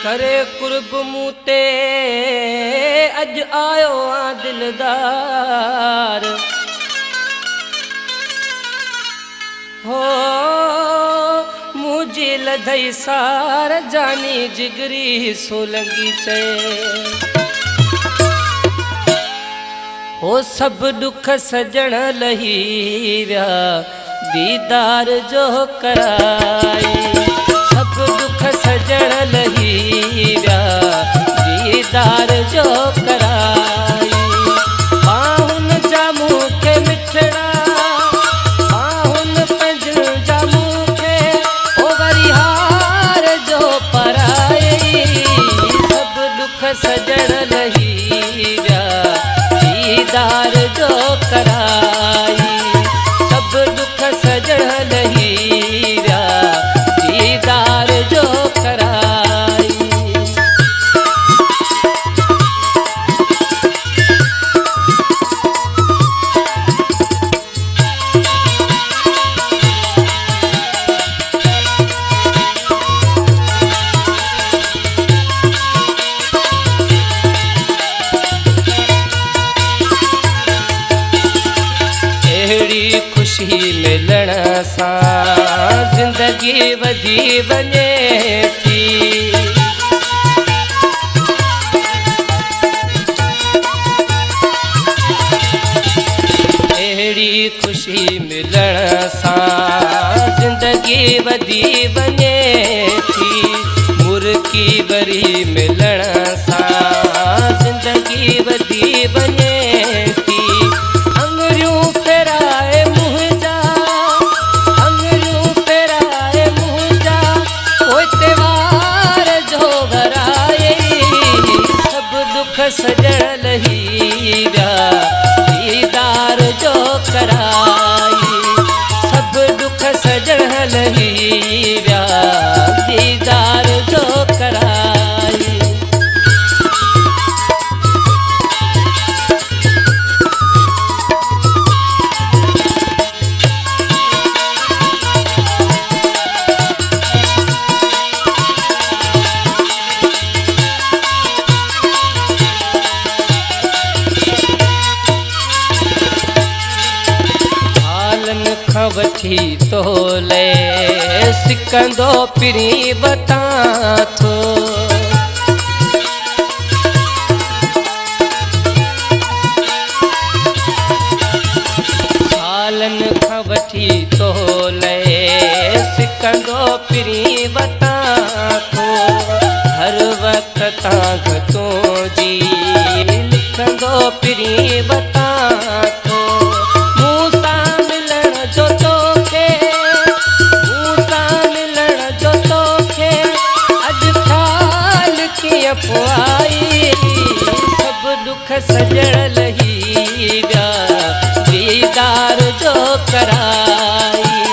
करे कुर्ब मूते अज आयो आ दिलदार हो मुझे लधई सार जानी जिगरी सोलंगी चे हो सब दुख सजण लही व्या दीदार जो कराई सब दुख सजण लही व्या दीदार जो कराई बाहुन जामू के मिठड़ा बाहुन पंज जामू के ओवरिहार जो पराई सब दुख सजण लही व्या दीदार जो कराई सब दुख सजण लही व्या दीदार जो कराई खुशी मिलण सां जिंदगी वधी वञे थी अहिड़ी खुशी मिलण सां जिंदगी वधी वञे थी मुर्की वरी मिलण सां जिंदगी वधी वञे थी अंगरियूं फेराए मुंहिंजा अंगरियूं फेराए मुंहिंजा पोइ त्योहार जो घराए सब दुख सजण लही व्या दीदार जो कराई सब दुख सजण लही व्या दीदार जो कराई वठी तोले सिकंदो पिरी बता थो सालन खां वठी तोले सिकंदो पिरी बता थो हर वक्त तां तो जी लिखंदो पिरी बता थो जो तोखे मूंसां मिलण जो तोखे अॼु ख़्याल कीअं पोइ सब दुख सजण लही व्या दीदार जो कराई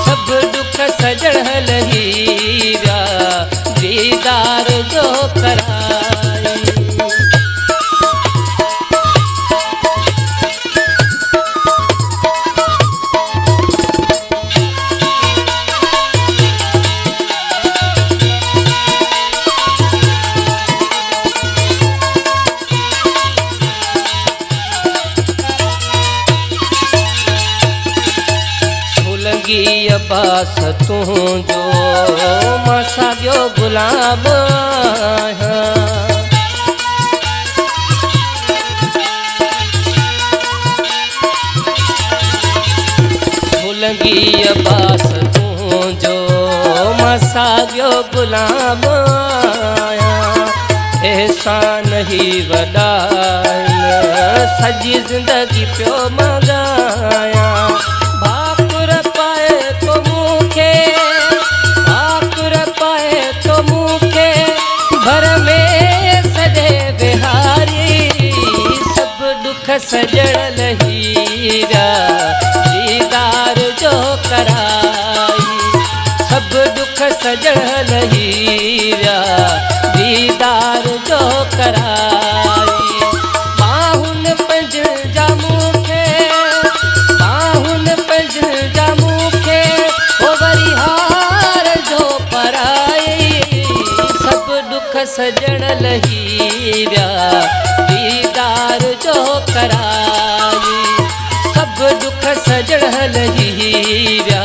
सब दुख सजण लही व्या दीदार जो कराई अब्बास तुझो मां साॻियो गुलाम सोलंगी अब्बास तुझो मां साॻियो गुलाम एहसान ही वॾा सॼी ज़िंदगी पियो मॻाया भाकुर पाए तो मूंखे भाकुर पाए तो मूंखे घर में सॼे बिहारी सब दुख सजण लही व्या दीदार जो कराई सब दुख सजण लही व्या दीदार जो कराई बाहुन पंज जामू खे बाहुन पंज जामू खे ओ वरिहार जो पराई सब दुख सजण लही विया दीदार जो कराई सब दुख सजण लही विया